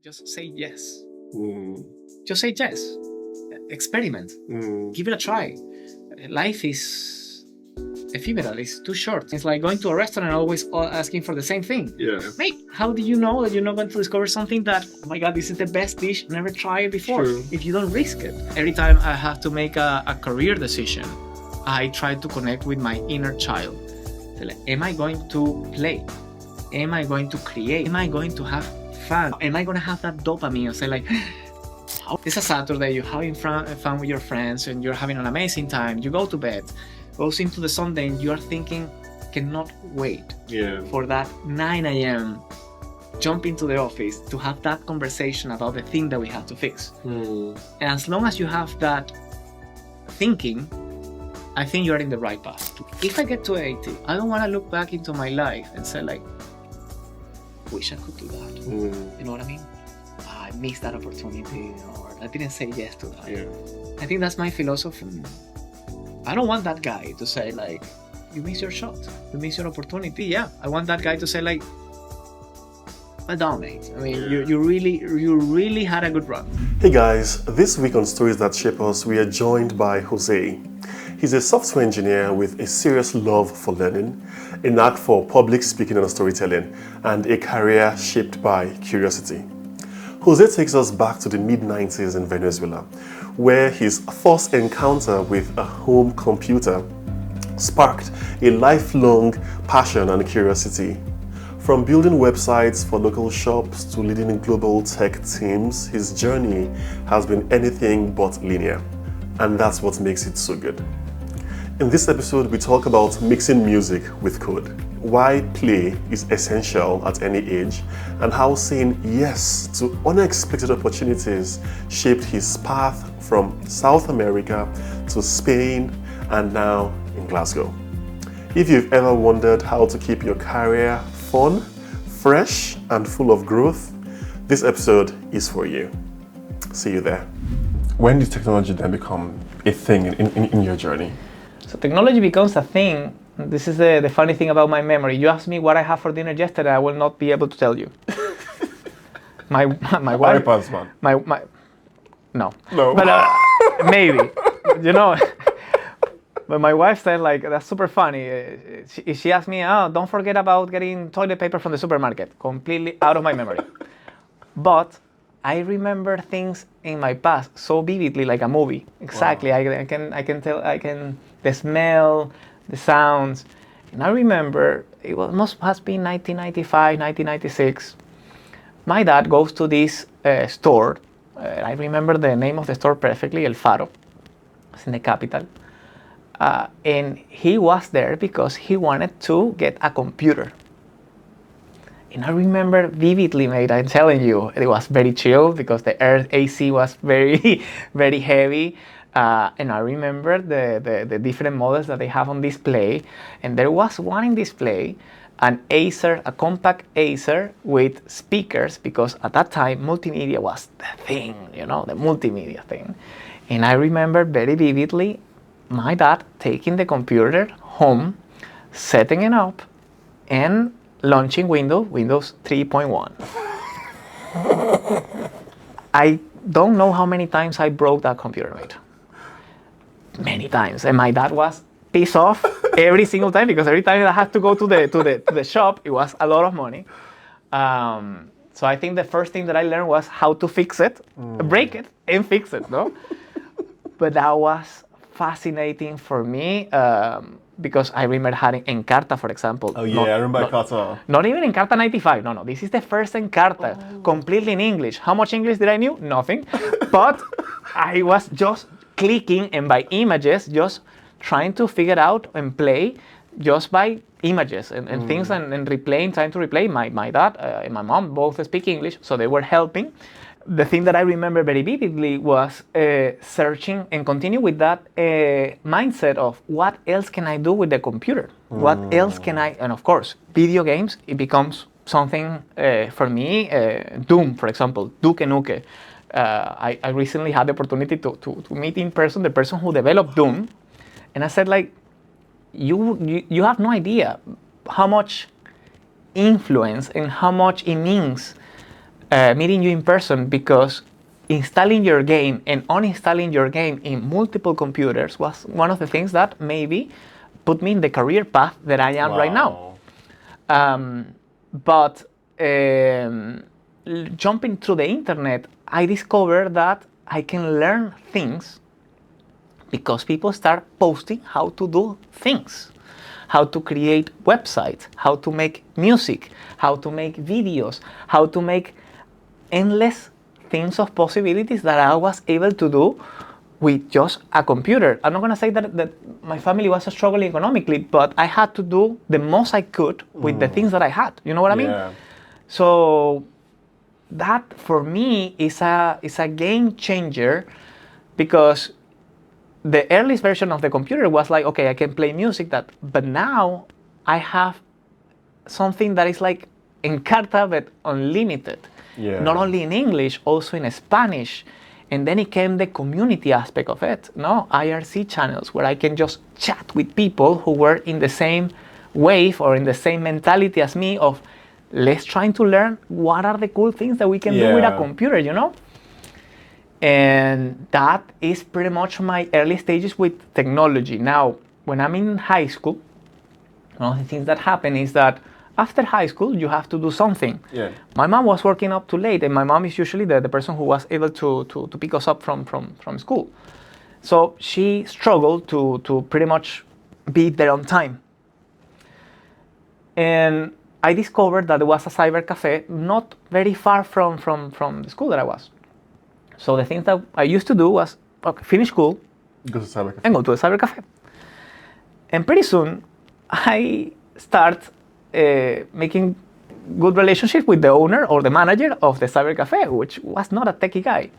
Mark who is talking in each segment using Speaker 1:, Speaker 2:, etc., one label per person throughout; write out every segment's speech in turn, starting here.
Speaker 1: just say yes.
Speaker 2: Mm.
Speaker 1: Just say yes. Experiment. Give it a try. Life is ephemeral. It's too short. It's like going to a restaurant and always asking for the same thing.
Speaker 2: Yeah.
Speaker 1: Mate, how do you know that you're not going to discover something that, oh my God, this is the best dish, never tried it before?
Speaker 2: True.
Speaker 1: If you don't risk it. Every time I have to make a career decision, I try to connect with my inner child. So like, am I going to play? Am I going to create? Am I going to have fun? Am I going to have that dopamine? Or say like, it's a Saturday, you're having fun with your friends and you're having an amazing time. You go to bed, goes into the Sunday and you are thinking, cannot wait for that 9 a.m. jump into the office to have that conversation about the thing that we have to fix. And as long as you have that thinking, I think you're in the right path. If I get to 80, I don't want to look back into my life and say like, wish I could do that. You know what I mean? I missed that opportunity, or I didn't say yes to that.
Speaker 2: Yeah.
Speaker 1: I think that's my philosophy. I don't want that guy to say like, you missed your shot, you missed your opportunity. Yeah, I want that guy to say like, well done, mate. I mean, you really had a good run.
Speaker 2: Hey guys, this week on Stories That Shape Us, we are joined by José. He's a software engineer with a serious love for learning, a knack for public speaking and storytelling, and a career shaped by curiosity. José takes us back to the mid-90s in Venezuela, where his first encounter with a home computer sparked a lifelong passion and curiosity. From building websites for local shops to leading global tech teams, his journey has been anything but linear. And that's what makes it so good. In this episode, we talk about mixing music with code, why play is essential at any age, and how saying yes to unexpected opportunities shaped his path from South America to Spain and now in Glasgow. If you've ever wondered how to keep your career fun, fresh, and full of growth, this episode is for you. See you there. When did technology then become a thing in your journey?
Speaker 1: So technology becomes a thing. This is the funny thing about my memory. You asked me what I had for dinner yesterday, I will not be able to tell you. my wife. No. But maybe, you know. But my wife said like, that's super funny. She asked me, oh, don't forget about getting toilet paper from the supermarket. Completely out of my memory. But I remember things in my past so vividly, like a movie. Exactly. Wow. I can tell. The smell, the sounds. And I remember it must have been 1995, 1996. My dad goes to this store. I remember the name of the store perfectly, El Faro. It's in the capital. And he was there because he wanted to get a computer. And I remember vividly, mate, I'm telling you, it was very chill because the AC was very, very heavy. And I remember the different models that they have on display. And there was one in display, a compact Acer with speakers, because at that time, multimedia was the thing, you know, the multimedia thing. And I remember very vividly my dad taking the computer home, setting it up, and launching Windows 3.1. I don't know how many times I broke that computer, mate. Many times, and my dad was pissed off every single time, because every time I had to go to the shop, it was a lot of money. So I think the first thing that I learned was how to fix it, break it, and fix it, no? But that was fascinating for me, because I remember having Encarta, for example.
Speaker 2: Oh yeah, I remember Encarta.
Speaker 1: Not even Encarta 95, no, this is the first Encarta, completely in English. How much English did I knew? Nothing. But I was just clicking and by images, just trying to figure out and play just by images and things and replaying, trying to replay. My dad and my mom both speak English, so they were helping. The thing that I remember very vividly was searching and continue with that mindset of what else can I do with the computer? What else can I, and of course, video games, it becomes something for me, Doom, for example, Duke Nukem. I recently had the opportunity to meet in person the person who developed Doom, and I said like, you have no idea how much influence and how much it means meeting you in person, because installing your game and uninstalling your game in multiple computers was one of the things that maybe put me in the career path that I am right now. But jumping through the internet, I discovered that I can learn things because people start posting how to do things, how to create websites, how to make music, how to make videos, how to make endless things of possibilities that I was able to do with just a computer. I'm not going to say that my family was struggling economically, but I had to do the most I could with the things that I had. You know what I mean? So that for me is a game changer, because the earliest version of the computer was like, okay, I can play music, but now I have something that is like Encarta, but unlimited. Not only in English, also in Spanish. And then it came the community aspect of it, no? IRC channels, where I can just chat with people who were in the same wave or in the same mentality as me of, let's try to learn what are the cool things that we can do with a computer, you know? And that is pretty much my early stages with technology. Now, when I'm in high school, one of the things that happen is that after high school, you have to do something. My mom was working up too late, and my mom is usually the person who was able to pick us up from school. So she struggled to pretty much be there on time. And I discovered that there was a cyber cafe not very far from the school that I was. So the things that I used to do was finish school,
Speaker 2: go to cyber cafe.
Speaker 1: and go to a cyber cafe. And pretty soon, I start making good relationship with the owner or the manager of the cyber cafe, which was not a techie guy.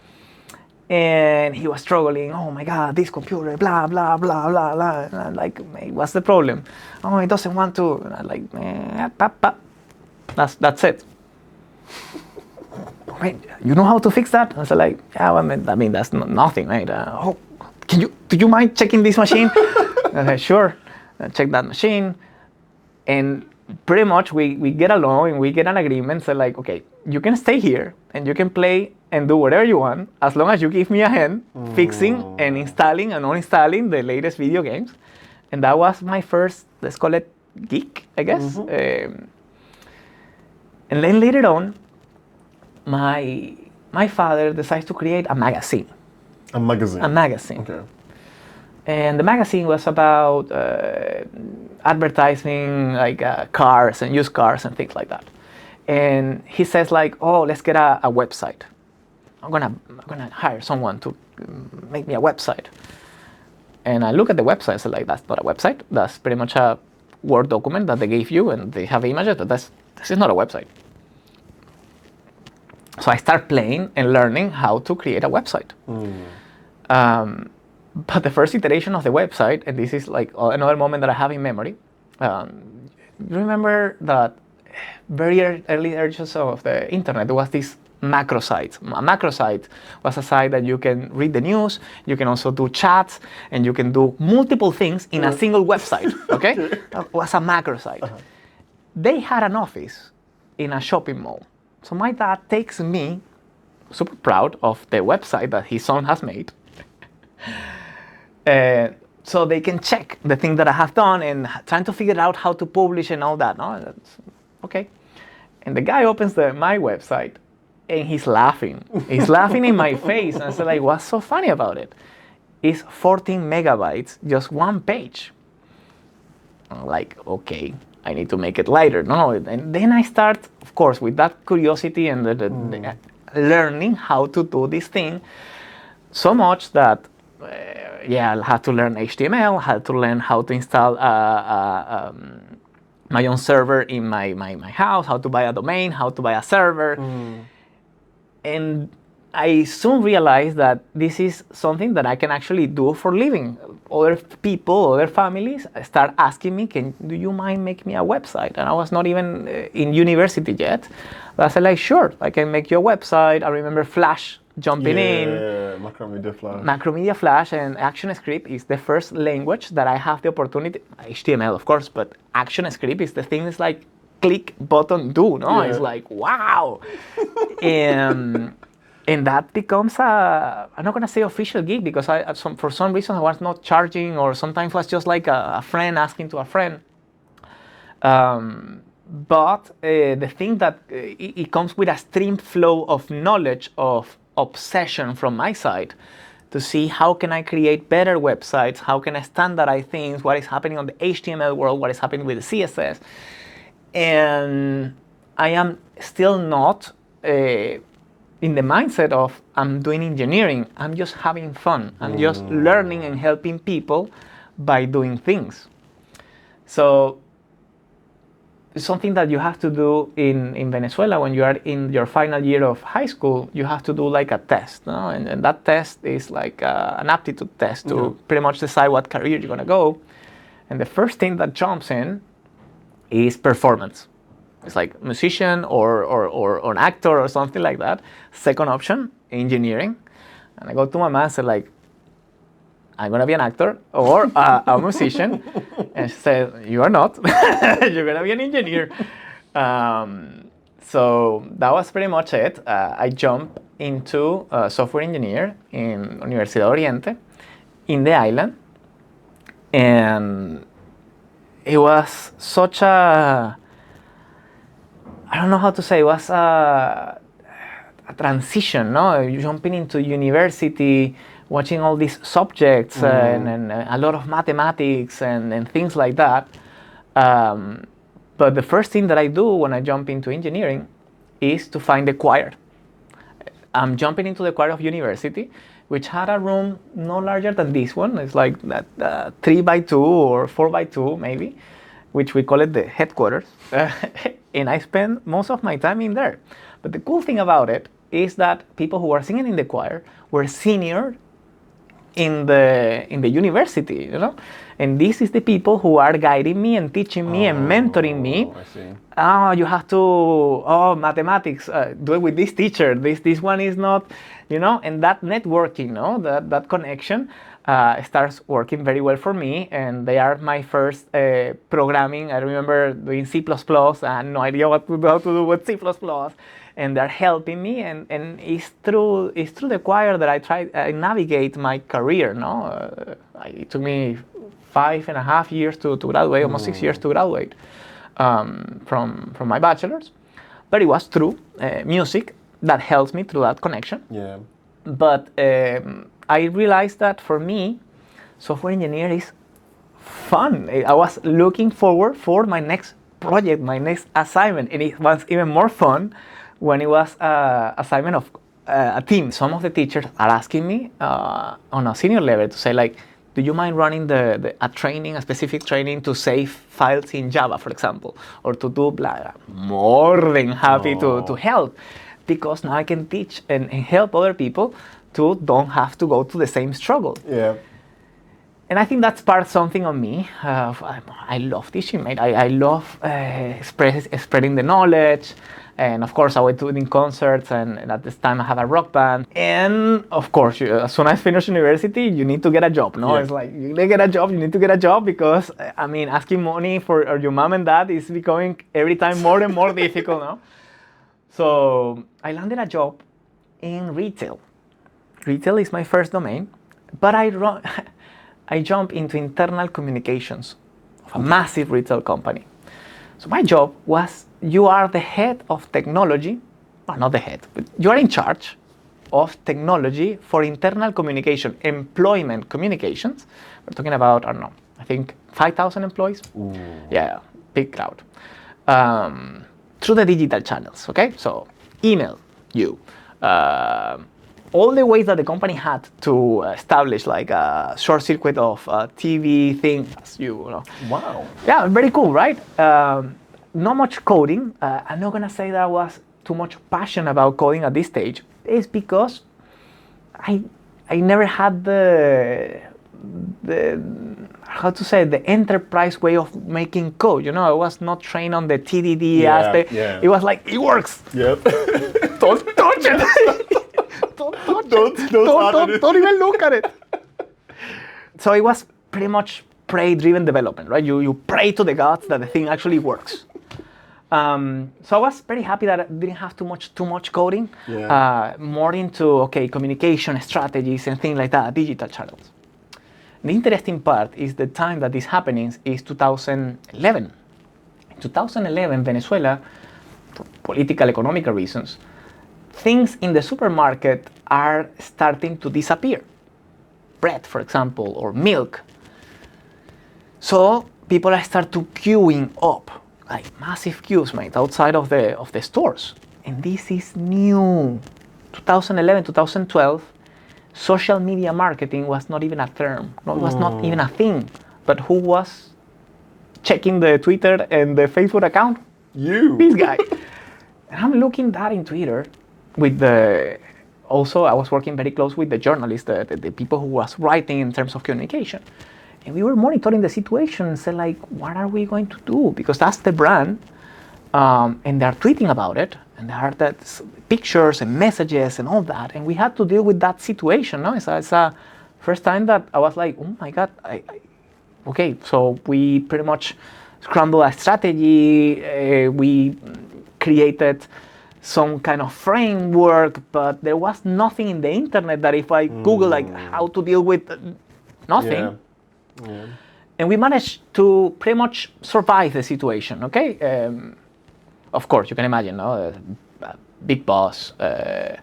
Speaker 1: And he was struggling. Oh my God, this computer, blah, blah, blah, blah, blah. And I'm like, hey, what's the problem? Oh, it doesn't want to. And I'm like, that's it. Wait, you know how to fix that? I was like, yeah, I mean that's nothing, right? Do you mind checking this machine? I said, sure. I check that machine. And pretty much we get along and we get an agreement. So like, okay, you can stay here and you can play and do whatever you want as long as you give me a hand fixing and installing and uninstalling the latest video games. And that was my first, let's call it gig, I guess. And then later on, my father decides to create a magazine.
Speaker 2: A magazine?
Speaker 1: A magazine.
Speaker 2: Okay.
Speaker 1: And the magazine was about advertising like cars and used cars and things like that. And he says like, oh, let's get a website. I'm gonna hire someone to make me a website. And I look at the website, so like, that's not a website. That's pretty much a Word document that they gave you and they have images, but this is not a website. So I start playing and learning how to create a website. But the first iteration of the website, and this is like another moment that I have in memory, you remember that very early stages of the internet, there was this macro site. A macro site was a site that you can read the news, you can also do chats, and you can do multiple things in a single website, okay? That was a macro site. They had an office in a shopping mall. So my dad takes me, super proud of the website that his son has made, so they can check the thing that I have done and trying to figure out how to publish and all that. No, that's okay. And the guy opens my website and he's laughing. He's laughing in my face. And I said, like, what's so funny about it? It's 14 megabytes, just one page. I'm like, okay, I need to make it lighter. No, and then I start, of course, with that curiosity and the learning how to do this thing so much that I had to learn HTML, had to learn how to install my own server in my house, how to buy a domain, how to buy a server. And I soon realized that this is something that I can actually do for a living. Other people, other families start asking me, do you mind make me a website? And I was not even in university yet. But I said, like, sure, I can make you a website. I remember Flash jumping in.
Speaker 2: Macromedia Flash.
Speaker 1: Macromedia Flash and ActionScript is the first language that I have the opportunity, HTML of course, but ActionScript is the thing that's like click button do? No,
Speaker 2: Yeah.
Speaker 1: it's like, wow. And that becomes I'm not gonna say official gig because for some reason I was not charging, or sometimes it was just like a friend asking to a friend. But the thing that it comes with a stream flow of knowledge, of obsession from my side, to see how can I create better websites, how can I standardize things, what is happening on the HTML world, what is happening with the CSS. And I am still not in the mindset of I'm doing engineering. I'm just having fun. I'm just learning and helping people by doing things. So it's something that you have to do in Venezuela when you are in your final year of high school. You have to do like a test, no? And that test is like an aptitude test to pretty much decide what career you're gonna go. And the first thing that jumps in is performance. It's like musician or an actor or something like that. Second option, engineering. And I go to my mom and say like, I'm gonna be an actor or a musician. And she said, you are not. You're gonna be an engineer. So that was pretty much it. I jumped into software engineer in Universidad Oriente in the island. And it was such a, I don't know how to say, it was a transition, no? Jumping into university, watching all these subjects and a lot of mathematics and things like that. But the first thing that I do when I jump into engineering is to find the choir. I'm jumping into the choir of university, which had a room no larger than this one. It's like 3x2 or 4x2 maybe, which we call it the headquarters. And I spend most of my time in there. But the cool thing about it is that people who were singing in the choir were senior in the university, you know? And this is the people who are guiding me and teaching me and mentoring me.
Speaker 2: I see.
Speaker 1: Oh, you have to, mathematics, do it with this teacher. This one is not, you know, and that networking, no, that connection starts working very well for me. And they are my first programming. I remember doing C++. I had no idea how to do with C++. And they're helping me, and it's through the choir that I navigate my career. No, it took me 5.5 years to graduate, almost 6 years to graduate from my bachelor's. But it was through music that helps me through that connection.
Speaker 2: Yeah.
Speaker 1: But I realized that for me, software engineer is fun. I was looking forward for my next project, my next assignment, and it was even more fun when it was assignment of a team. Some of the teachers are asking me on a senior level to say like, do you mind running a specific training to save files in Java, for example, or to do blah? More than happy to help, because now I can teach and help other people to don't have to go to the same struggle.
Speaker 2: Yeah.
Speaker 1: And I think that's part something of me. I love teaching, mate. I love spreading the knowledge. And of course, I went to in concerts, and at this time I had a rock band. And of course, as soon as I finish university, you need to get a job, no?
Speaker 2: Yeah.
Speaker 1: It's like, you need to get a job because, I mean, asking money for your mom and dad is becoming every time more and more difficult, no? So I landed a job in retail. Retail is my first domain, but I jumped into internal communications of a massive retail company. So my job was, you are the head of technology, or not the head, but you are in charge of technology for internal communication, employment communications. We're talking about, I don't know, I think 5,000 employees.
Speaker 2: Ooh.
Speaker 1: Yeah, big crowd. Through the digital channels, okay? So email, you. All the ways that the company had to establish like a short circuit of TV thing, as you know.
Speaker 2: Wow.
Speaker 1: Yeah, very cool, right? Not much coding. I'm not gonna say that I was too much passion about coding at this stage. It's because I never had the how to say, the enterprise way of making code. You know, I was not trained on the TDD aspect.
Speaker 2: Yeah.
Speaker 1: It was like, it works.
Speaker 2: Yep.
Speaker 1: Don't touch it. Don't even look at it. So it was pretty much pray-driven development, right? You pray to the gods that the thing actually works. So I was very happy that I didn't have too much coding.
Speaker 2: Yeah.
Speaker 1: More into communication strategies and things like that, digital channels. The interesting part is the time that this happening is 2011. In 2011, Venezuela, for political, economical reasons, things in the supermarket are starting to disappear. Bread, for example, or milk. So people start to queuing up, like massive queues, mate, outside of the stores. And this is new. 2011, 2012, social media marketing was not even a term. No, it was not even a thing. But who was checking the Twitter and the Facebook account?
Speaker 2: You.
Speaker 1: This guy. And I'm looking that in Twitter with also I was working very close with the journalists, the people who was writing in terms of communication. And we were monitoring the situation and said, like, what are we going to do? Because that's the brand, and they're tweeting about it, and there are pictures and messages and all that, and we had to deal with that situation. No, it's a first time that I was like, oh my God, okay, so we pretty much scrambled a strategy, we created some kind of framework, but there was nothing in the internet that if I Google like how to deal with nothing.
Speaker 2: Yeah. Yeah.
Speaker 1: And we managed to pretty much survive the situation, okay? Of course, you can imagine, no? Big boss, the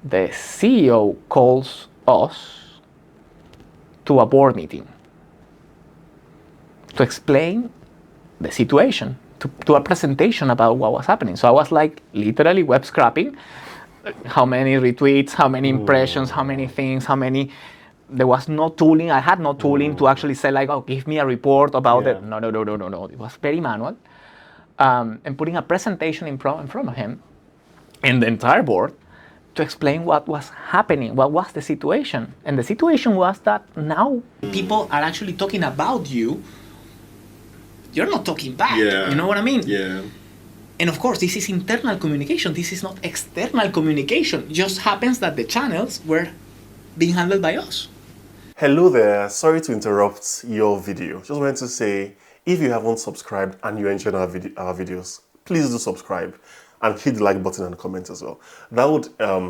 Speaker 1: CEO calls us to a board meeting to explain the situation, to a presentation about what was happening. So I was like literally web scrapping, how many retweets, how many impressions, how many things, how many. There was no tooling. I had no tooling to actually say like, oh, give me a report about it. No. It was very manual. And putting a presentation in front of him and the entire board to explain what was happening, what was the situation. And the situation was that now people are actually talking about you. You're not talking back.
Speaker 2: Yeah.
Speaker 1: You know what I mean?
Speaker 2: Yeah.
Speaker 1: And of course, this is internal communication. This is not external communication. It just happens that the channels were being handled by us.
Speaker 2: Hello there, sorry to interrupt your video. Just wanted to say, if you haven't subscribed and you enjoy our videos, please do subscribe and hit the like button and comment as well. That would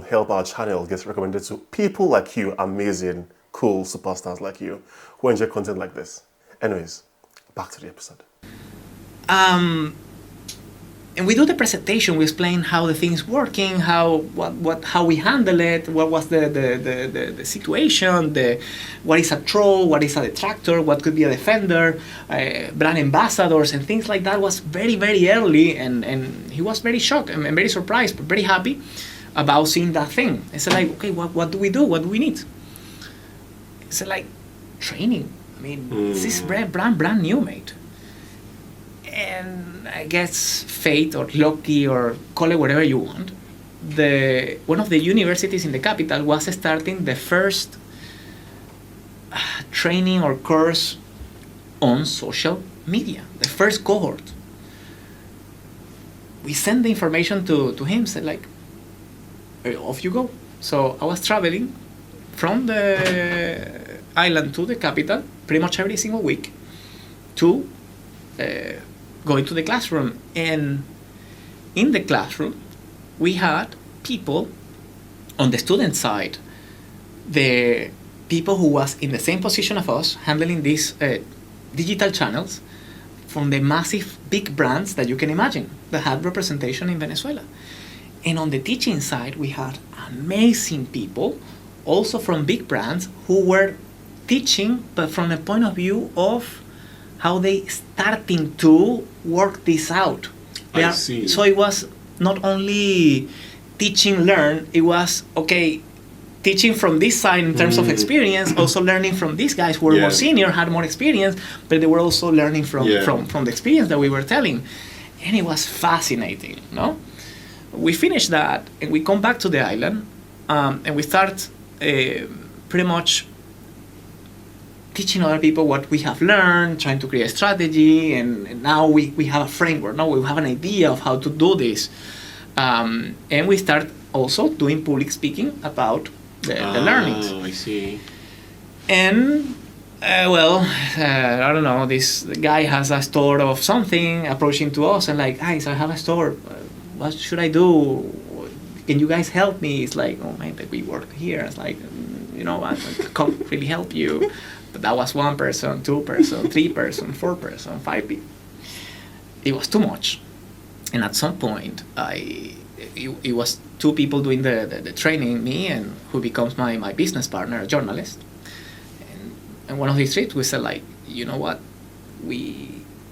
Speaker 2: help our channel get recommended to people like you, amazing, cool superstars like you, who enjoy content like this. Anyways, back to the episode.
Speaker 1: And we do the presentation. We explain how the thing's working, how we handle it, what was the situation, what is a troll, what is a detractor, what could be a defender, brand ambassadors and things like that. Was very, very early, and he was very shocked and very surprised, but very happy about seeing that thing. I said like, okay, what do we do? What do we need? I said like, training. I mean, this is brand new, mate. And I guess fate or lucky or call it whatever you want, one of the universities in the capital was starting the first training or course on social media, the first cohort. We sent the information to him, said like, off you go. So I was traveling from the island to the capital pretty much every single week to going to the classroom. And in the classroom, we had people on the student side, the people who was in the same position of us, handling these digital channels from the massive big brands that you can imagine that had representation in Venezuela. And on the teaching side, we had amazing people, also from big brands, who were teaching, but from the point of view of how they starting to work this out.
Speaker 2: I see.
Speaker 1: So it was not only learn, it was, okay, teaching from this side in terms of experience, also learning from these guys who were more senior, had more experience, but they were also learning from the experience that we were telling. And it was fascinating, no? We finished that, and we come back to the island, and we start pretty much teaching other people what we have learned, trying to create a strategy, and now we have a framework. Now we have an idea of how to do this. And we start also doing public speaking about the learnings.
Speaker 2: Oh, I see.
Speaker 1: And I don't know. This guy has a store of something, approaching to us and like, guys, I have a store. What should I do? Can you guys help me? It's like, oh man, but we work here. It's like, I can't really help you. But that was 1 person, 2 person, 3 person, 4 person, 5 people. It was too much. And at some point, it was 2 people doing the training, me and who becomes my business partner, a journalist. And one of these trips, we said like, you know what?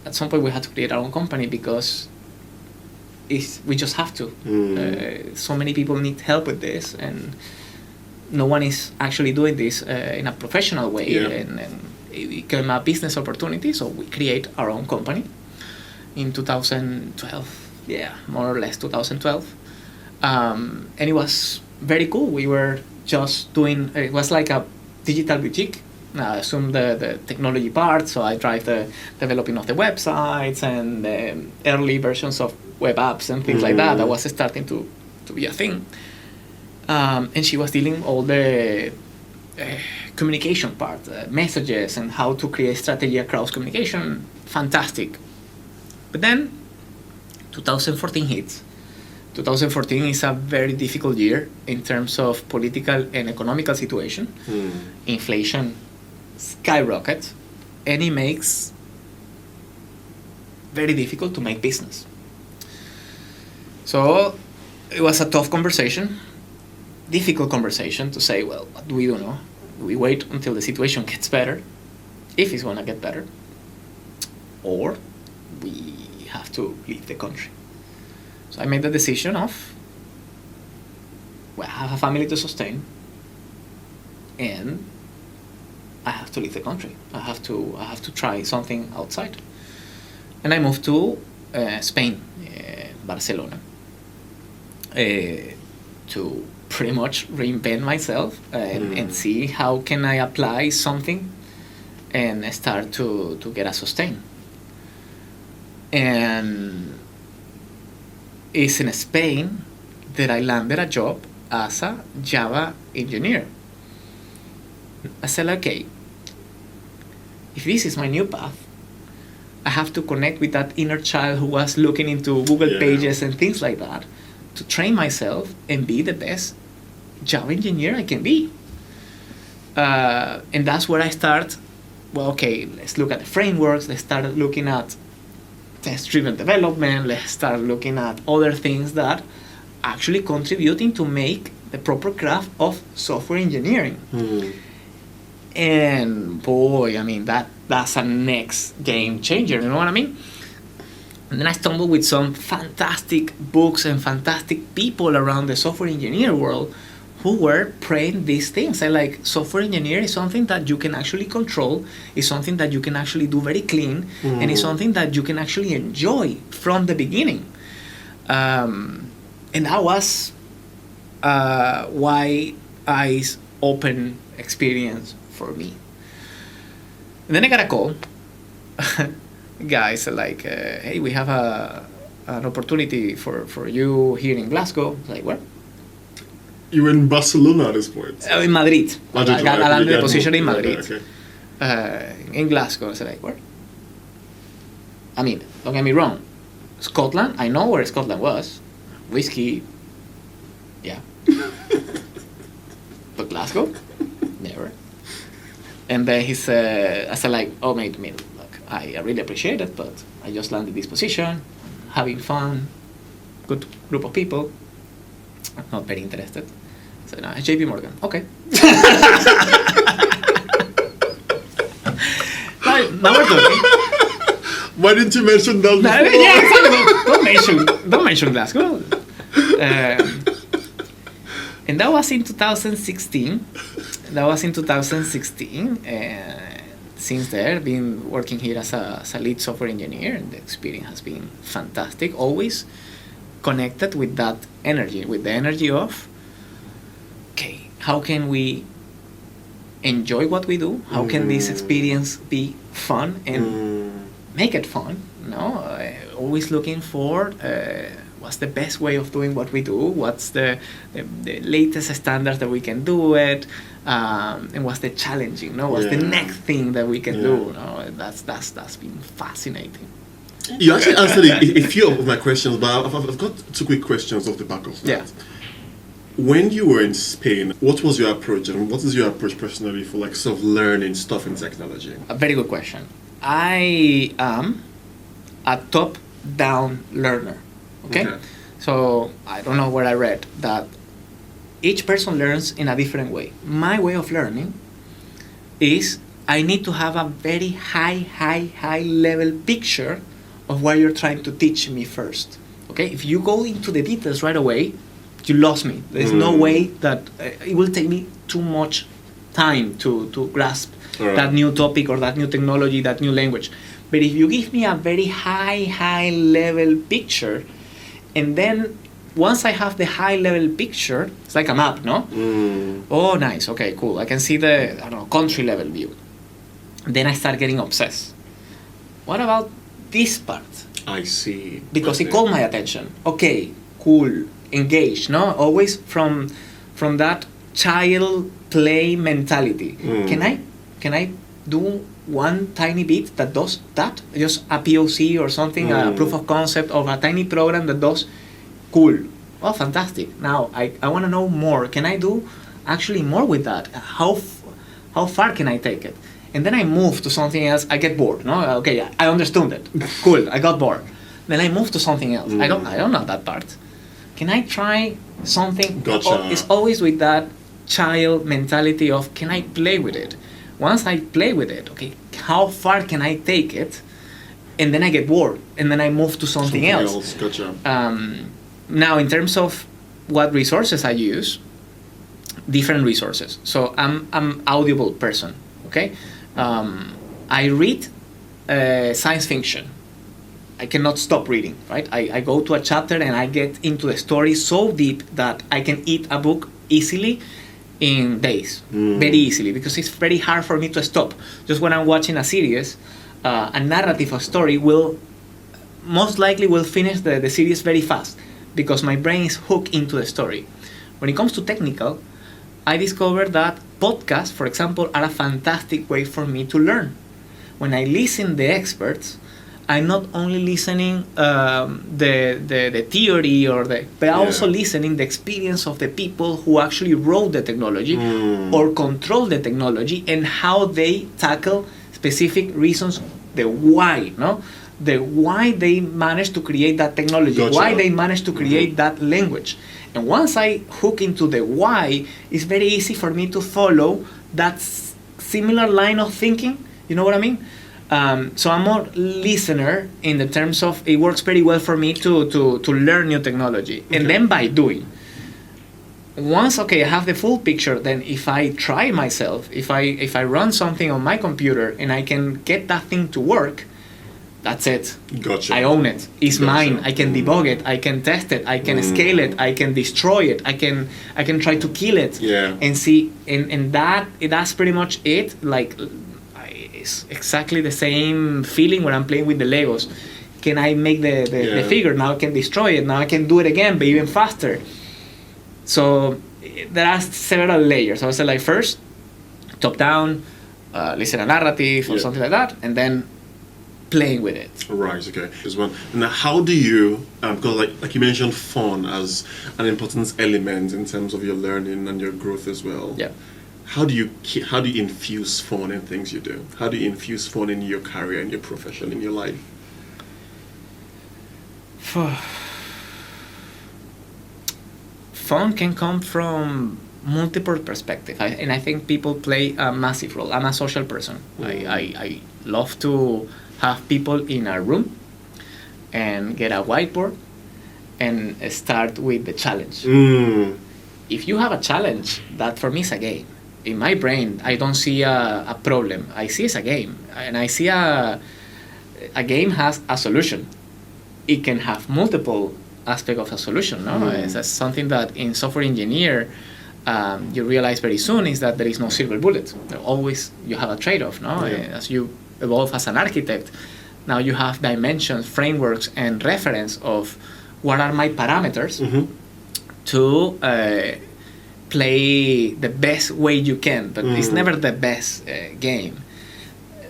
Speaker 1: At some point we had to create our own company because we just have to. So many people need help with this, and no one is actually doing this in a professional way.
Speaker 2: Yeah.
Speaker 1: And it became a business opportunity, so we create our own company in 2012. Yeah, more or less 2012. And it was very cool. We were just doing, it was like a digital boutique. I assume the technology part, so I drive the developing of the websites and the early versions of web apps and things like that. That was starting to be a thing. And she was dealing all the communication part, messages and how to create strategy across communication. Fantastic. But then 2014 hits. 2014 is a very difficult year in terms of political and economical situation. Inflation skyrockets, and it makes very difficult to make business. So it was a tough conversation, difficult conversation to say, well, what do we do now? Do we wait until the situation gets better, if it's going to get better, or we have to leave the country? So I made the decision of, I have a family to sustain, and I have to leave the country. I have to try something outside. And I moved to Spain, Barcelona, to pretty much reinvent myself and see how can I apply something and start to get a sustain. And it's in Spain that I landed a job as a Java engineer. I said, okay, if this is my new path, I have to connect with that inner child who was looking into Google Pages and things like that to train myself and be the best Java engineer I can be. And that's where I start, let's look at the frameworks, let's start looking at test-driven development, let's start looking at other things that actually contributing to make the proper craft of software engineering. And boy, I mean, that's a next game changer, you know what I mean? And then I stumbled with some fantastic books and fantastic people around the software engineer world who were praying these things. I like, software engineer is something that you can actually control, is something that you can actually do very clean, and is something that you can actually enjoy from the beginning. And that was why eyes open experience for me. And then I got a call. Guys like, hey, we have an opportunity for you here in Glasgow. Like, where?
Speaker 2: You were in Barcelona at this point?
Speaker 1: In Madrid. I landed the position in Madrid.
Speaker 2: Okay.
Speaker 1: In Glasgow. I said, like, where? I mean, don't get me wrong. Scotland, I know where Scotland was. Whiskey, yeah. But Glasgow? Never. And then he said, I said like, oh mate, look, I really appreciate it, but I just landed this position, having fun, good group of people. I'm not very interested. So no, it's JP Morgan. Okay. now we're talking.
Speaker 2: Why didn't you mention that before?
Speaker 1: Yeah, exactly. Don't mention Glasgow. And that was in 2016. Since there, I've been working here as a lead software engineer, and the experience has been fantastic. Always connected with that energy, with the energy of, okay, how can we enjoy what we do? How can this experience be fun and make it fun? Always looking for what's the best way of doing what we do, what's the latest standards that we can do it, and what's the challenging, no? What's the next thing that we can do? No? That's been fascinating.
Speaker 2: You actually answered a few of my questions, but I've got two quick questions off the back of that.
Speaker 1: Yeah.
Speaker 2: When you were in Spain, what was your approach, and what is your approach personally for like sort of learning stuff in technology?
Speaker 1: A very good question. I am a top-down learner. Okay? So I don't know where I read that each person learns in a different way. My way of learning is I need to have a very high level picture of what you're trying to teach me first. Okay? If you go into the details right away, you lost me. There's no way that it will take me too much time to grasp that new topic or that new technology, that new language. But if you give me a very high level picture, and then once I have the high level picture, it's like a map, no? Oh, nice. Okay, cool. I can see the country level view. Then I start getting obsessed. What about this part?
Speaker 2: I see.
Speaker 1: Because it caught my attention. Okay, cool. Engaged, no? Always from that child play mentality. Can I do one tiny bit that does that? Just a POC or something, a proof of concept of a tiny program that does cool. Oh, fantastic. Now I want to know more. Can I do actually more with that? How far can I take it? And then I move to something else. I get bored, no? Okay, I understood it. Cool, I got bored. Then I move to something else. I don't know that part. Can I try something?
Speaker 2: Gotcha.
Speaker 1: It's always with that child mentality of, can I play with it? Once I play with it, okay, how far can I take it? And then I get bored, and then I move to something else.
Speaker 2: Gotcha.
Speaker 1: Now, in terms of what resources I use, different resources. So I'm audible person, okay? I read science fiction. I cannot stop reading, right? I go to a chapter and I get into the story so deep that I can eat a book easily in days, very easily, because it's very hard for me to stop. Just when I'm watching a series, a narrative, a story will most likely finish the series very fast because my brain is hooked into the story. When it comes to technical, I discovered that podcasts, for example, are a fantastic way for me to learn. When I listen to the experts, I'm not only listening the theory but also listening the experience of the people who actually wrote the technology or control the technology and how they tackle specific reasons, the why, no? The why they managed to create that technology, why they managed to create that language. And once I hook into the why, it's very easy for me to follow that similar line of thinking. You know what I mean? So I'm more listener in the terms of it works very well for me to learn new technology. And then by doing. Once, I have the full picture, then if I try myself, if I run something on my computer and I can get that thing to work, that's it.
Speaker 2: Gotcha.
Speaker 1: I own it. It's mine. I can debug it. I can test it. I can scale it. I can destroy it. I can try to kill it.
Speaker 2: Yeah.
Speaker 1: And see, and that's pretty much it. Like, it's exactly the same feeling when I'm playing with the Legos. Can I make the figure? Now I can destroy it. Now I can do it again, but even faster. So there are several layers. I would say, like, first, top down, listen a narrative or something like that, and then playing with it.
Speaker 2: Right, okay. As well. Now, how do you, because like you mentioned fun as an important element in terms of your learning and your growth as well.
Speaker 1: Yeah.
Speaker 2: How do you infuse fun in things you do? How do you infuse fun in your career, in your profession, in your life?
Speaker 1: Fun can come from multiple perspectives, and I think people play a massive role. I'm a social person. I love to have people in a room and get a whiteboard and start with the challenge. If you have a challenge, that for me is a game. In my brain, I don't see a problem. I see it's a game, and I see a game has a solution. It can have multiple aspects of a solution. No, it's something that in software engineer you realize very soon is that there is no silver bullet. Always you have a trade-off. No, as you evolve as an architect, now you have dimensions, frameworks, and reference of what are my parameters to play the best way you can, but it's never the best game.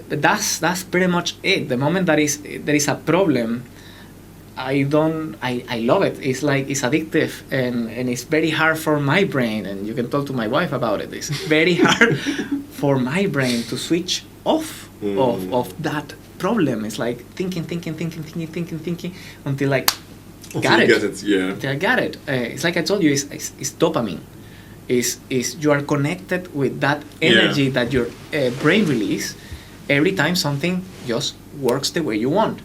Speaker 1: But that's pretty much it. The moment there is a problem, I love it. It's like it's addictive, and it's very hard for my brain, and you can talk to my wife about it. It's very hard for my brain to switch off of that problem. It's like thinking until like
Speaker 3: Until you get it, yeah.
Speaker 1: Until I got it. It's like I told you, it's dopamine. Is you are connected with that energy that your brain release every time something just works the way you want.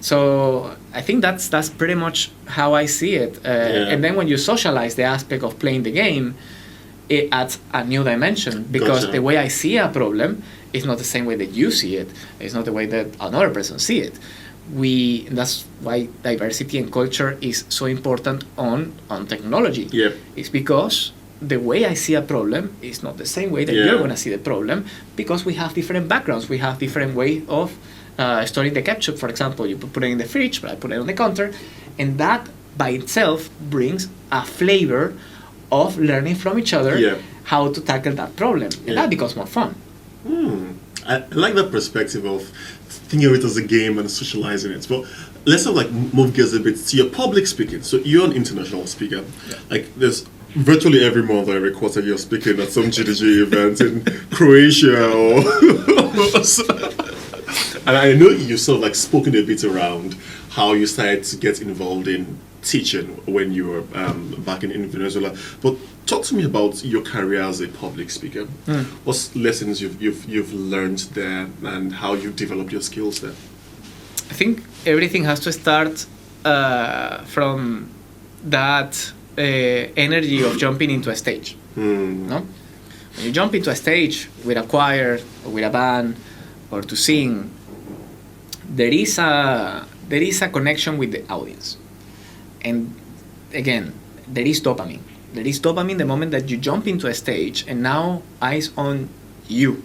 Speaker 1: So I think that's pretty much how I see it. And then when you socialize the aspect of playing the game, it adds a new dimension, because the way I see a problem is not the same way that you see it. It's not the way that another person see it. That's why diversity and culture is so important on technology.
Speaker 3: Yep.
Speaker 1: It's because the way I see a problem is not the same way that you're going to see the problem, because we have different backgrounds. We have different way of storing the ketchup, for example. You put it in the fridge, but I put it on the counter, and that by itself brings a flavor of learning from each other how to tackle that problem, and that becomes more fun.
Speaker 3: I like that perspective of thinking of it as a game and socializing it. But let's have like move gears a bit to your public speaking. So you're an international speaker. Like there's virtually every month or every quarter you're speaking at some GDG event in Croatia or and I know you sort of like spoken a bit around how you started to get involved in teaching when you were back in Venezuela. But talk to me about your career as a public speaker. What lessons you've learned there, and how you developed your skills there?
Speaker 1: I think everything has to start from that energy of jumping into a stage. No? When you jump into a stage with a choir or with a band or to sing, there is a connection with the audience. And again, there is dopamine. There is dopamine the moment that you jump into a stage, and now eyes on you.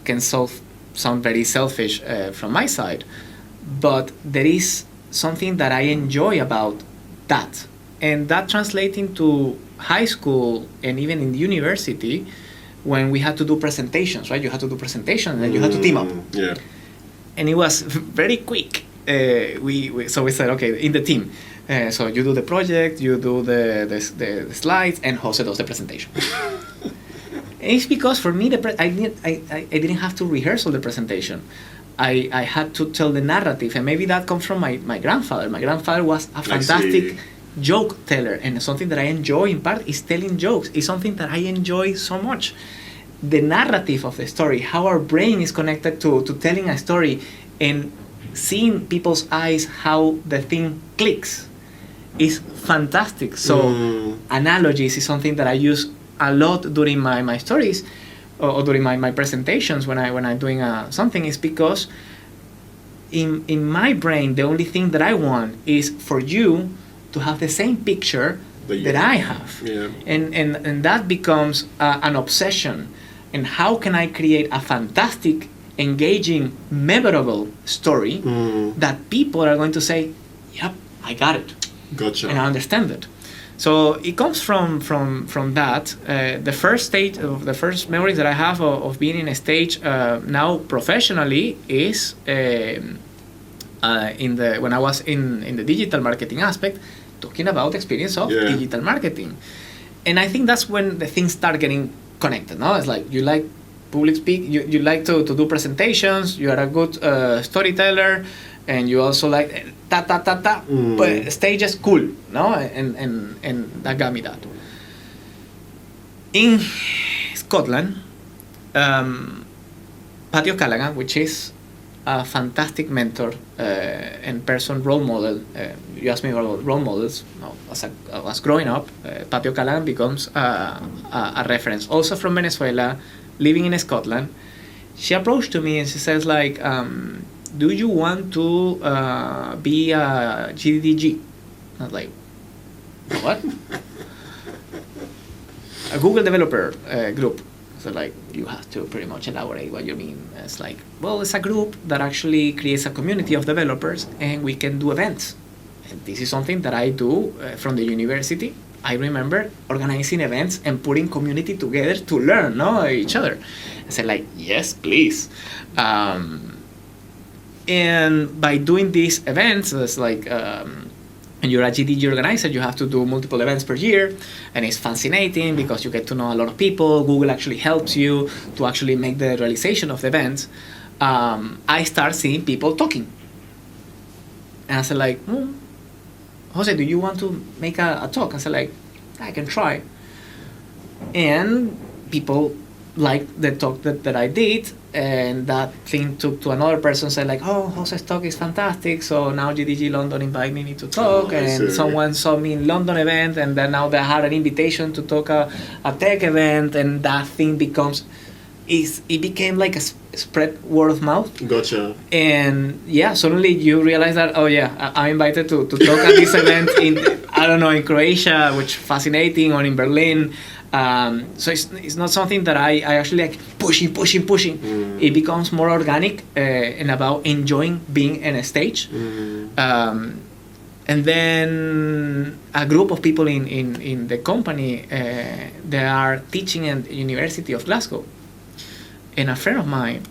Speaker 1: Can sound very selfish from my side, but there is something that I enjoy about that. And that translates into high school and even in university, when we had to do presentations, right? You had to do presentations and you had to team up.
Speaker 3: Yeah.
Speaker 1: And it was very quick. So we said, okay, in the team. So you do the project, you do the slides, and Jose does the presentation. And it's because for me, I didn't have to rehearse all the presentation. I had to tell the narrative, and maybe that comes from my grandfather. My grandfather was a fantastic joke teller, and something that I enjoy in part is telling jokes. It's something that I enjoy so much. The narrative of the story, how our brain is connected to telling a story, and seeing people's eyes how the thing clicks is fantastic. So analogies is something that I use a lot during my stories or during my presentations when I'm doing something, is because in my brain the only thing that I want is for you to have the same picture that I have. And that becomes an obsession. And how can I create a fantastic, engaging, memorable story that people are going to say, yep, I got it.
Speaker 3: Gotcha.
Speaker 1: And I understand it. So it comes from that. The first memories that I have of being in a stage now professionally is when I was in the digital marketing aspect, talking about the experience of digital marketing. And I think that's when the things start getting connected. No, it's like you like public speak, you like to do presentations, you are a good storyteller, and you also like but stage is cool, no? And that got me that. In Scotland, Patio Callaghan, which is a fantastic mentor and person role model. You asked me about role models. No, as I was growing up, Patio Callaghan becomes a reference. Also from Venezuela, living in Scotland. She approached to me and she says like, do you want to be a GDG? I was like, what? A Google developer group. So like, you have to pretty much elaborate what you mean. It's like, well, it's a group that actually creates a community of developers, and we can do events. And this is something that I do from the university. I remember organizing events and putting community together to learn, no, each other. I said like, yes, please. And by doing these events, it's like, when you're a GDG organizer, you have to do multiple events per year, and it's fascinating because you get to know a lot of people. Google actually helps you to actually make the realization of the events. I start seeing people talking. And I said like, Jose, do you want to make a talk? I said like, I can try. And people liked the talk that I did, and that thing took to another person, said like, oh, Jose's talk is fantastic, so now GDG London invited me to talk, and someone saw me in London event, and then now they had an invitation to talk a tech event, and that thing it became like a spread word of mouth.
Speaker 3: Gotcha.
Speaker 1: And yeah, suddenly you realize that, oh yeah, I'm invited to talk at this event in, I don't know, in Croatia, which fascinating, or in Berlin. So it's not something that I actually like pushing. It becomes more organic and about enjoying being in a stage. And then a group of people in the company, they are teaching at the University of Glasgow. And a friend of mine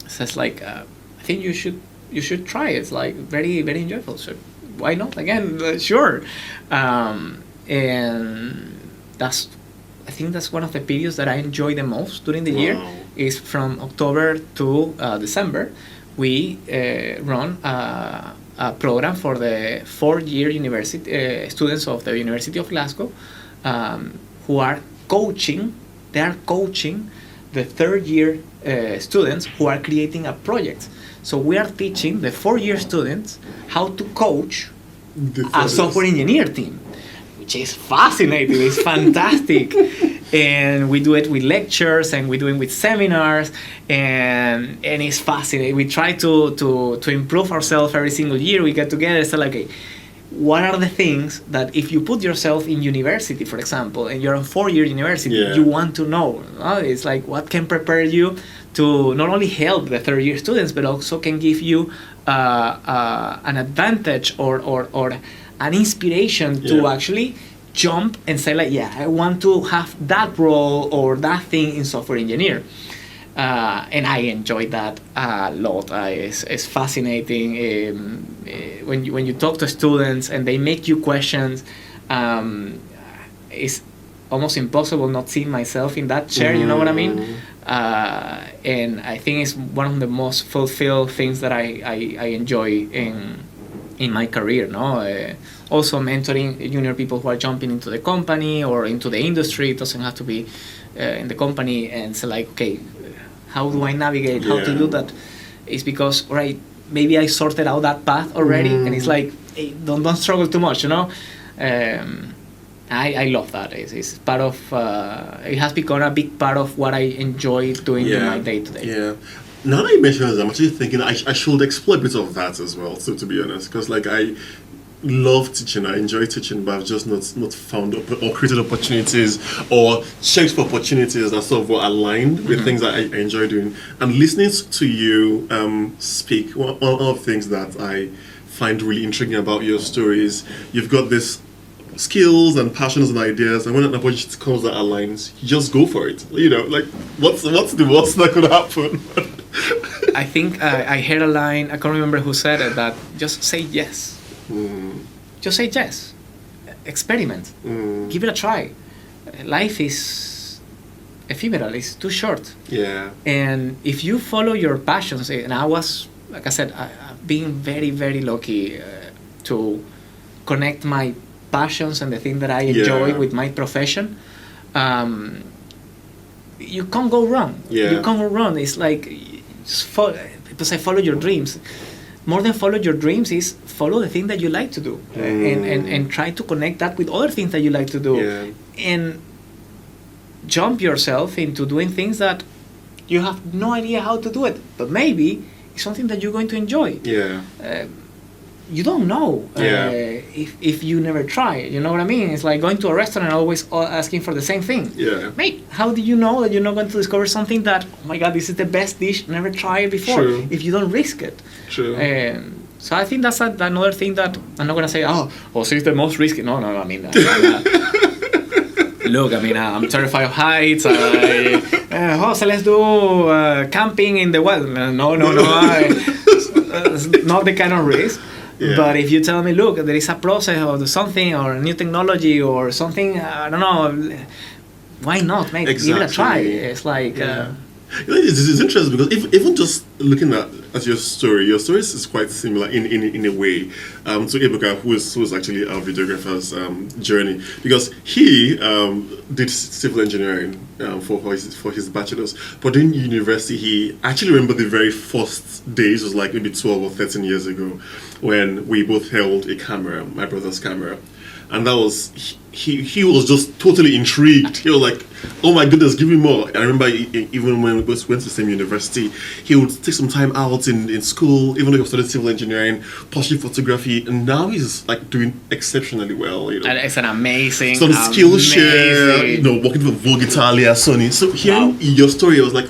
Speaker 1: says like, I think you should try it. It's like very, very enjoyable. So why not? Again, sure. And I think that's one of the periods that I enjoy the most during the year, is from October to December. We run a program for the 4-year university students of the University of Glasgow who are coaching. They are coaching the 3rd-year students who are creating a project. So we are teaching the 4-year students how to coach a software engineer team, which is fascinating. It's fantastic. And we do it with lectures, and we do it with seminars, and it's fascinating. We try to improve ourselves every single year. We get together and say like, okay, what are the things that if you put yourself in university, for example, and you're in 4-year university, you want to know? It's like, what can prepare you to not only help the 3rd-year students, but also can give you an advantage or an inspiration to actually jump and say like, yeah, I want to have that role or that thing in software engineer. And I enjoy that a lot. It's fascinating when you talk to students and they make you questions. It's almost impossible not seeing myself in that chair. You know what I mean? And I think it's one of the most fulfilled things that I enjoy in my career. No. Also mentoring junior people who are jumping into the company or into the industry. It doesn't have to be in the company, and say like, okay, how do I navigate? How to do that? It's because, right, maybe I sorted out that path already, and it's like, hey, don't struggle too much, you know. I love that. It's part of. It has become a big part of what I enjoy doing in my day to day.
Speaker 3: Yeah. Now that you mention it, I'm actually thinking I should explore a bit of that as well. So to be honest, because like I love teaching, I enjoy teaching, but I've just not found or created opportunities or checked for opportunities that sort of were aligned with things that I enjoy doing. And listening to you speak, one of the things that I find really intriguing about your stories, you've got this skills and passions and ideas, and when an opportunity comes that aligns, you just go for it. You know, like what's the worst that could happen?
Speaker 1: I think I heard a line, I can't remember who said it, that just say yes. Just say yes. Experiment. Give it a try. Life is ephemeral. It's too short.
Speaker 3: Yeah.
Speaker 1: And if you follow your passions, and I was, like I said, being very, very lucky to connect my passions and the thing that I enjoy with my profession, you can't go wrong. You can't go wrong. It's like, people say follow your dreams. More than follow your dreams is follow the thing that you like to do, and try to connect that with other things that you like to do, and jump yourself into doing things that you have no idea how to do it, but maybe it's something that you're going to enjoy. You don't know if you never try. You know what I mean? It's like going to a restaurant and always asking for the same thing. Mate, how do you know that you're not going to discover something that, oh my God, this is the best dish, never tried it before? If you don't risk it. So I think that's another thing that I'm not gonna say. Oh, Jose is the most risky. No. I mean, look. I mean, I'm terrified of heights. Jose, let's do camping in the wild. No. It's not the kind of risk.
Speaker 3: Yeah.
Speaker 1: But if you tell me, look, there is a process or something or a new technology or something, I don't know. Why not, mate?
Speaker 3: Exactly.
Speaker 1: Give it a try. It's like.
Speaker 3: It's interesting because even just looking at your story is quite similar in a way to Ebuka, who is actually our videographer's journey, because he did civil engineering for his bachelor's, but in university he actually remember the very first days, was like maybe 12 or 13 years ago, when we both held a camera, my brother's camera. And that was, he was just totally intrigued. He was like, oh my goodness, give me more. And I remember even when we went to the same university, he would take some time out in school, even though he was studying civil engineering, pursue photography, and now he's like doing exceptionally well. You know.
Speaker 1: And it's an amazing,
Speaker 3: some Skillshare, working for Vogue Italia, Sony. So hearing your story, I was like,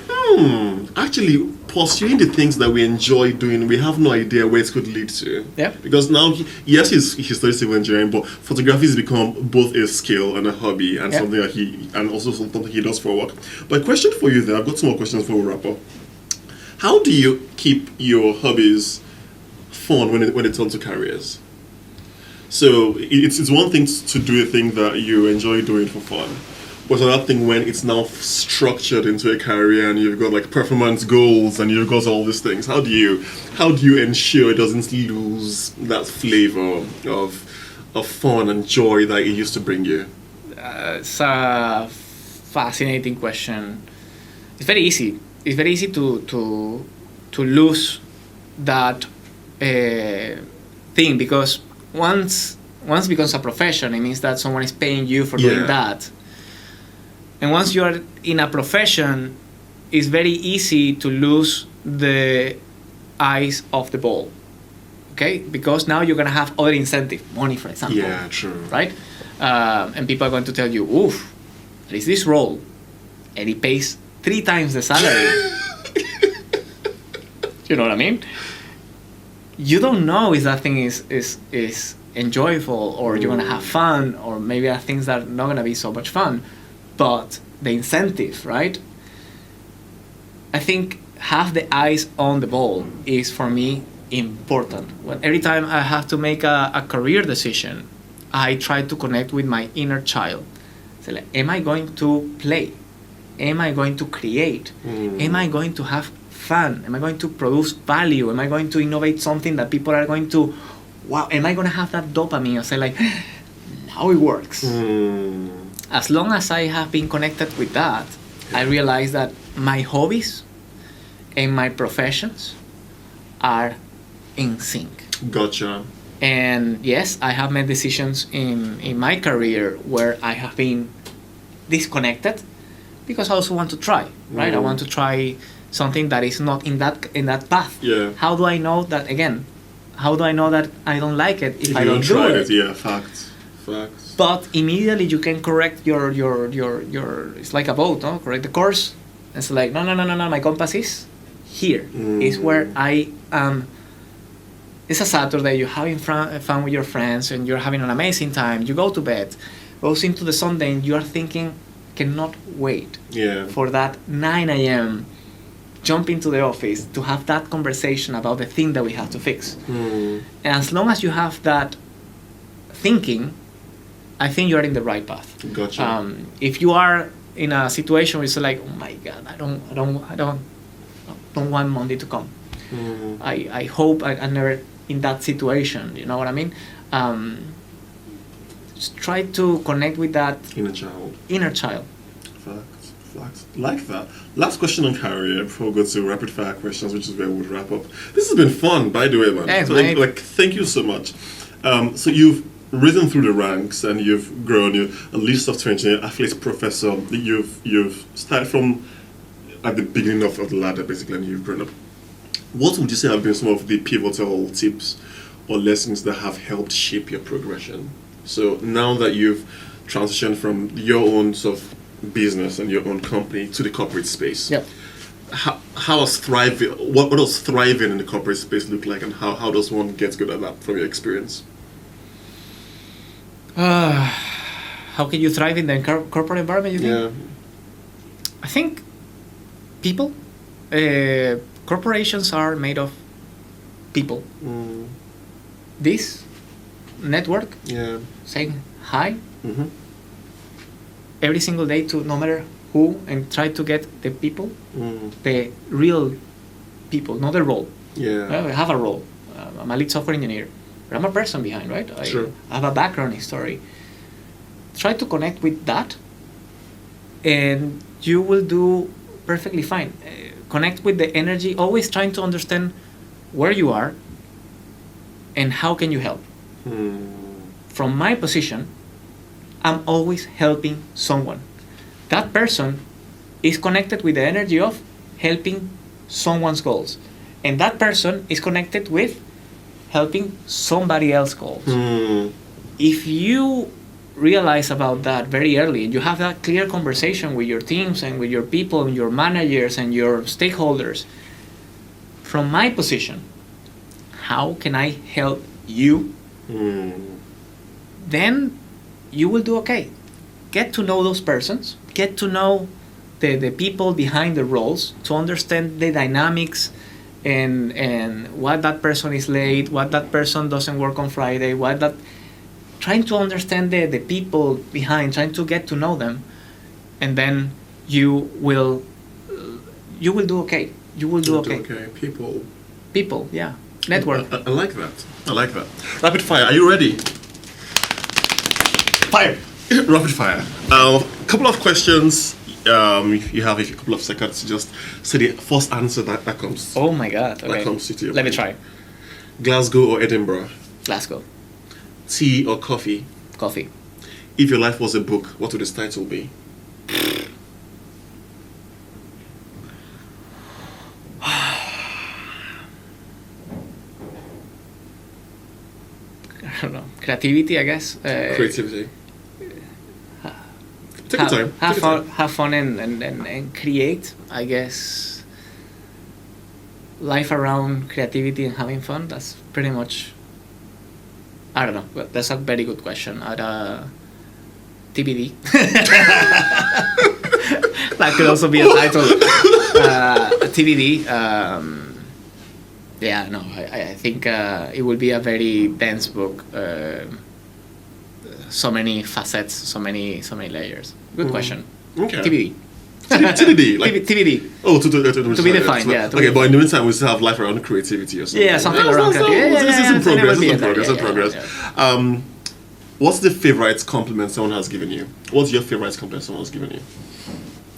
Speaker 3: actually, pursuing the things that we enjoy doing, we have no idea where it could lead to.
Speaker 1: Yeah.
Speaker 3: Because now, he studied civil engineering, but photography has become both a skill and a hobby, and something that and also something he does for work. But a question for you there, I've got some more questions before we wrap up. How do you keep your hobbies fun when it turns to careers? So it's one thing to do a thing that you enjoy doing for fun. But another thing when it's now structured into a career and you've got like performance goals and you've got all these things. How do you ensure it doesn't lose that flavor of fun and joy that it used to bring you?
Speaker 1: It's a fascinating question. It's very easy. It's very easy to lose that thing, because once it becomes a profession, it means that someone is paying you for doing that. And once you are in a profession, it's very easy to lose the eyes of the ball, okay? Because now you're going to have other incentive, money, for example.
Speaker 3: Yeah, true.
Speaker 1: Right? And people are going to tell you, oof, there is this role, and it pays 3 times the salary. You know what I mean? You don't know if that thing is enjoyable, or you're going to have fun, or maybe there are things that are not going to be so much fun. But the incentive, right? I think have the eyes on the ball is, for me, important. Every time I have to make a career decision, I try to connect with my inner child. So like, am I going to play? Am I going to create? Am I going to have fun? Am I going to produce value? Am I going to innovate something that people are going to, wow, am I going to have that dopamine? I say like, now it works. As long as I have been connected with that, I realize that my hobbies and my professions are in sync.
Speaker 3: Gotcha.
Speaker 1: And yes, I have made decisions in my career where I have been disconnected, because I also want to try, right? I want to try something that is not in that path.
Speaker 3: Yeah.
Speaker 1: How do I know that, again, how do I know that I don't like it if I don't do
Speaker 3: try
Speaker 1: it?
Speaker 3: Yeah, facts.
Speaker 1: But immediately you can correct your it's like a boat, no? Correct the course. It's like, no, my compass is here. Is where I am. It's a Saturday, you're having fun with your friends and you're having an amazing time. You go to bed, goes into the Sunday, and you are thinking, cannot wait for that 9 a.m. jump into the office to have that conversation about the thing that we have to fix. And as long as you have that thinking, I think you're in the right path.
Speaker 3: Gotcha.
Speaker 1: If you are in a situation where it's like, oh my God, I don't want Monday to come. I hope I'm never in that situation. You know what I mean? Just try to connect with that inner child.
Speaker 3: Facts. Like that. Last question on career before we go to rapid fire questions, which is where we'll wrap up. This has been fun, by the way, man.
Speaker 1: Thanks,
Speaker 3: like, thank you so much. So you've risen through the ranks and you've grown. You're a lead software engineer, affiliate professor. You've started from at the beginning of the ladder, basically, and you've grown up. What would you say have been some of the pivotal tips or lessons that have helped shape your progression? So now that you've transitioned from your own sort of business and your own company to the corporate space, how does thriving? What does thriving in the corporate space look like, and how does one get good at that from your experience?
Speaker 1: How can you thrive in the corporate environment, you think?
Speaker 3: Yeah.
Speaker 1: I think people, corporations are made of people. This network, saying hi every single day to no matter who, and try to get the people, the real people, not the role. I have a role. I'm a lead software engineer, but I'm a person behind, right?
Speaker 3: Sure.
Speaker 1: I have a background history. Try to connect with that, and you will do perfectly fine. Connect with the energy, always trying to understand where you are and how can you help. From my position, I'm always helping someone. That person is connected with the energy of helping someone's goals, and that person is connected with helping somebody else's goals. If you realize about that very early, and you have that clear conversation with your teams and with your people and your managers and your stakeholders, from my position, how can I help you? Then you will do okay. Get to know those persons, get to know the people behind the roles, to understand the dynamics and what that person is late, what that person doesn't work on Friday, trying to understand the people behind, trying to get to know them, and then you will do okay. You will do okay. People, yeah. Network.
Speaker 3: I like that. Rapid fire. Are you ready? Fire. Rapid fire. A couple of questions. You have a couple of seconds to just say the first answer that comes.
Speaker 1: Oh my God. Okay.
Speaker 3: That comes to you.
Speaker 1: Let me try.
Speaker 3: Glasgow or Edinburgh?
Speaker 1: Glasgow.
Speaker 3: Tea or coffee?
Speaker 1: Coffee.
Speaker 3: If your life was a book, what would its title be?
Speaker 1: I don't know. Creativity, I guess.
Speaker 3: Creativity. Take your time.
Speaker 1: Have fun and create, I guess. Life around creativity and having fun, that's pretty much... I don't know, but that's a very good question. TBD. That could also be a title. TBD. I think it will be a very dense book. So many facets, so many layers. Good question.
Speaker 3: Okay.
Speaker 1: TBD.
Speaker 3: TBD. Like,
Speaker 1: TBD.
Speaker 3: Oh, to
Speaker 1: be defined, yeah.
Speaker 3: Okay, but in the meantime, we still have life around creativity or something.
Speaker 1: Yeah, something around creativity.
Speaker 3: This is in progress.
Speaker 1: It's in progress.
Speaker 3: What's the favorite compliment someone has given you? What's your favorite compliment someone has given you?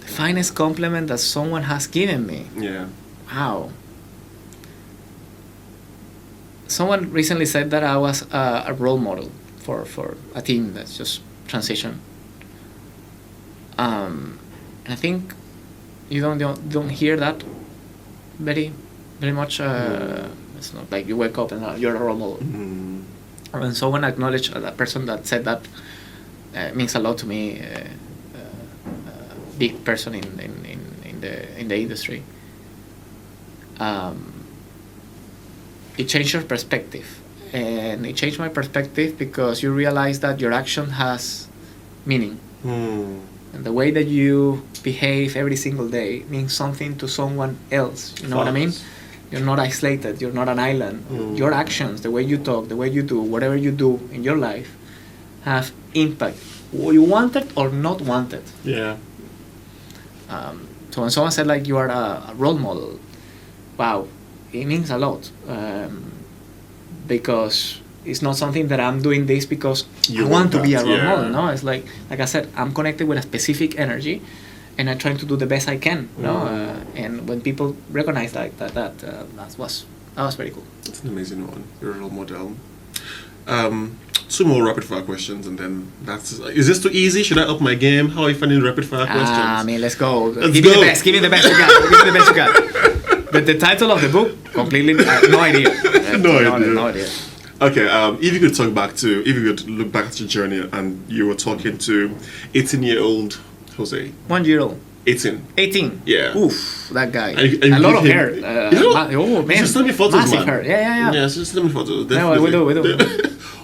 Speaker 1: The finest compliment that someone has given me.
Speaker 3: Yeah.
Speaker 1: Wow. Someone recently said that I was a role model for a team that's just transition. And I think you don't hear that very much. It's not like you wake up and you're a role model. When someone acknowledged that person that said that, means a lot to me. Big person in the industry. It changed your perspective, and it changed my perspective because you realize that your action has meaning. And the way that you behave every single day means something to someone else. You know what I mean? You're not isolated. You're not an island. Your actions, the way you talk, the way you do, whatever you do in your life, have impact. You want it or not want it.
Speaker 3: Yeah.
Speaker 1: So when someone said like you are a role model, wow, it means a lot. Because it's not something that I'm doing this because I want to be a role model. No, it's like I said, I'm connected with a specific energy, and I'm trying to do the best I can. And when people recognize that was very cool.
Speaker 3: That's an amazing one. You're a role model. Two more rapid fire questions, and then is this too easy? Should I up my game? How are you finding rapid fire questions?
Speaker 1: I mean, let's go.
Speaker 3: Let's
Speaker 1: Give
Speaker 3: go.
Speaker 1: me the best. Give me the best you got. Give me the best you got. The title of the book, completely no idea. No idea.
Speaker 3: Okay, if you could look back at your journey and you were talking to 18-year-old Jose.
Speaker 1: 1 year old.
Speaker 3: 18.
Speaker 1: 18.
Speaker 3: Yeah.
Speaker 1: Oof, that guy.
Speaker 3: And
Speaker 1: a lot of
Speaker 3: give
Speaker 1: hair.
Speaker 3: him- You
Speaker 1: Man.
Speaker 3: just send me photos,
Speaker 1: Massive
Speaker 3: man.
Speaker 1: hair. Yeah.
Speaker 3: Yeah, just send me photos.
Speaker 1: Yeah, well, we do.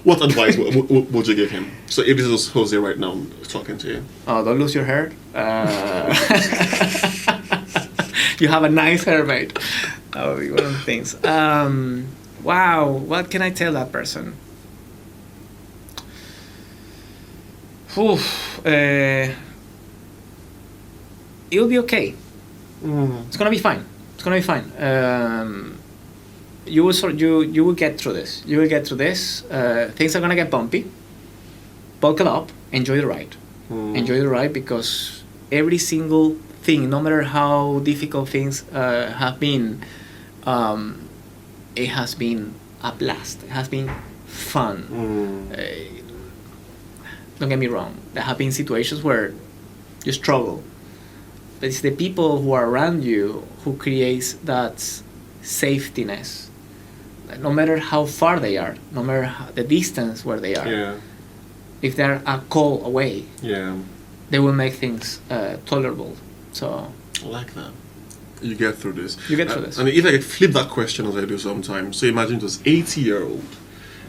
Speaker 3: What advice would you give him? So if this was Jose right now talking to you.
Speaker 1: Oh, don't lose your hair. You have a nice hair, mate. That would be one of the things. Wow, what can I tell that person? Oof, it'll be okay. It's gonna be fine. It's gonna be fine. You will get through this. You will get through this. Things are gonna get bumpy. Buckle up. Enjoy the ride. Enjoy the ride, because every single thing, no matter how difficult things have been, it has been a blast. It has been fun. Don't get me wrong. There have been situations where you struggle, but it's the people who are around you who creates that safetyness. No matter how far they are, no matter the distance where they are,
Speaker 3: Yeah.
Speaker 1: if they're a call away,
Speaker 3: Yeah.
Speaker 1: they will make things tolerable. So
Speaker 3: I like that. You get through this.
Speaker 1: You get through this.
Speaker 3: And if I could flip that question as I do sometimes, so imagine this 80-year-old.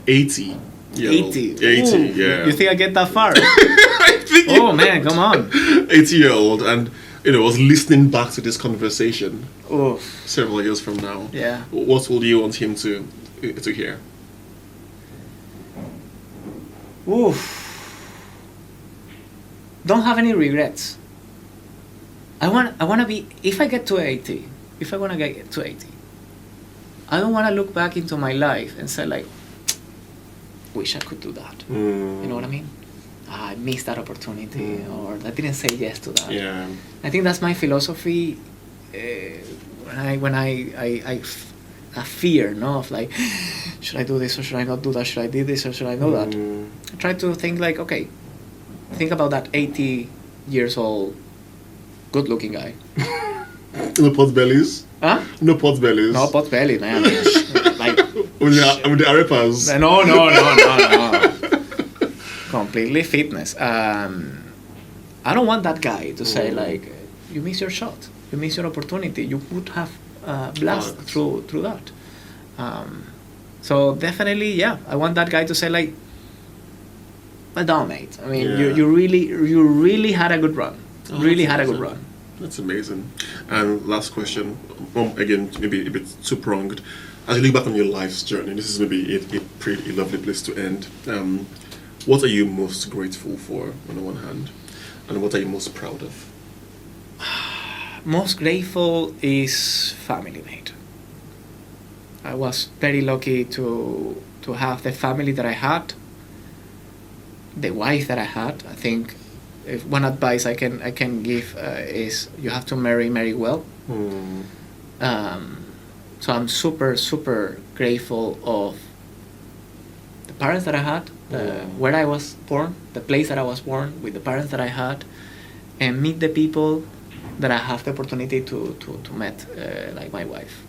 Speaker 3: 80.
Speaker 1: 80.
Speaker 3: 80,
Speaker 1: Ooh,
Speaker 3: yeah.
Speaker 1: You think I get that far?
Speaker 3: I think
Speaker 1: Oh man, come on.
Speaker 3: 80-year-old, and was listening back to this conversation
Speaker 1: Oh
Speaker 3: several years from now.
Speaker 1: yeah.
Speaker 3: What would you want him to hear?
Speaker 1: Oof. Don't have any regrets. I want to be, if I get to 80, if I want to get to 80, I don't want to look back into my life and say like, wish I could do that. You know what I mean? I missed that opportunity, or I didn't say yes to that.
Speaker 3: Yeah.
Speaker 1: I think that's my philosophy. When I fear, no, of like, should I do this or should I not do that? Should I do this or should I do that? I try to think like, okay, think about that 80 years old, good-looking guy.
Speaker 3: No pot bellies?
Speaker 1: Huh?
Speaker 3: No pot bellies?
Speaker 1: No pot belly, man. Like,
Speaker 3: With the arepas?
Speaker 1: no. Completely fitness. I don't want that guy to say like, you miss your shot, you miss your opportunity. You would have blast through that. So definitely, yeah, I want that guy to say like, well done, mate. I mean,
Speaker 3: Yeah.
Speaker 1: you really had a good run. Really had a good
Speaker 3: amazing.
Speaker 1: run.
Speaker 3: That's amazing. And last question, again, maybe a bit two-pronged. As you look back on your life's journey, this is maybe a pretty lovely place to end. What are you most grateful for, on the one hand? And what are you most proud of?
Speaker 1: Most grateful is family, mate. I was very lucky to have the family that I had, the wife that I had. I think if one advice I can give is you have to marry well. So I'm super grateful of the parents that I had, where I was born, the place that I was born, with the parents that I had, and meet the people that I have the opportunity to meet, like my wife.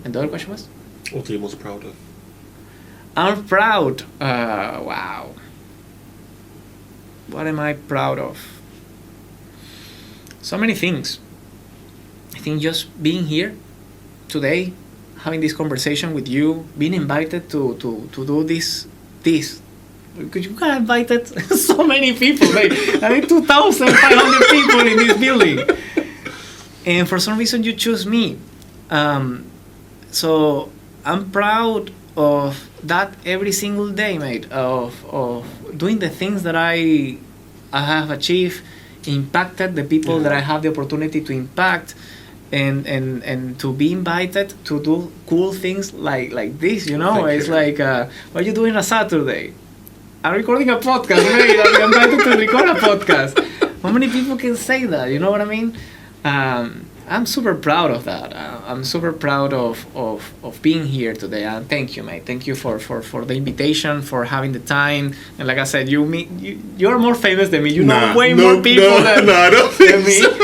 Speaker 1: And the other question was?
Speaker 3: What are you most proud of?
Speaker 1: I'm proud. Wow. What am I proud of? So many things. I think just being here today, having this conversation with you, being invited to do this. Because you got invited so many people, right? I mean, 2,500 people in this building. And for some reason you choose me. So I'm proud of that every single day, mate, of doing the things that I have achieved, impacted the people that I have the opportunity to impact, and to be invited to do cool things like this, you know.
Speaker 3: Thank
Speaker 1: it's
Speaker 3: you.
Speaker 1: like, what are you doing on a Saturday? I'm recording a podcast, mate. I'm invited to record a podcast. How many people can say that? You know what I mean? I'm super proud of that. I'm super proud of being here today. And thank you, mate. Thank you for the invitation, for having the time. And like I said, you're more famous than me. You know way more people than
Speaker 3: I don't think
Speaker 1: me.
Speaker 3: so.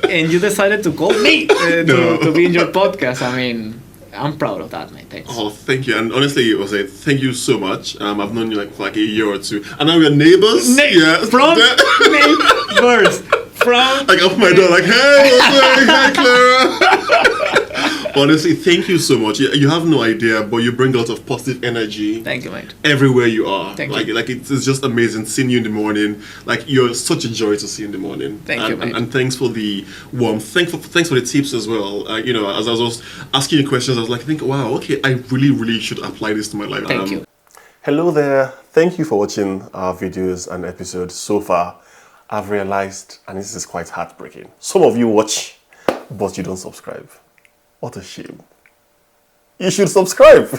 Speaker 1: And you decided to call me to be in your podcast. I mean, I'm proud of that, mate. Thanks.
Speaker 3: Oh, thank you. And honestly, Jose, thank you so much. I've known you for like a year or two. And now we're neighbors.
Speaker 1: Front neighbors. from?
Speaker 3: Like up my door, like, hey, Jose, hi, Clara. Honestly, thank you so much. You have no idea, but you bring a lot of positive energy.
Speaker 1: Thank you, mate.
Speaker 3: Everywhere you are.
Speaker 1: Thank
Speaker 3: like,
Speaker 1: you.
Speaker 3: Like it's just amazing seeing you in the morning. Like you're such a joy to see in the morning.
Speaker 1: Thank you, mate.
Speaker 3: And thanks for the warmth. Thanks for the tips as well. You know, as I was asking you questions, I was like, wow, okay, I really should apply this to my life.
Speaker 1: Thank you.
Speaker 2: Hello there. Thank you for watching our videos and episodes so far. I've realized, and this is quite heartbreaking, some of you watch, but you don't subscribe. What a shame. You should subscribe.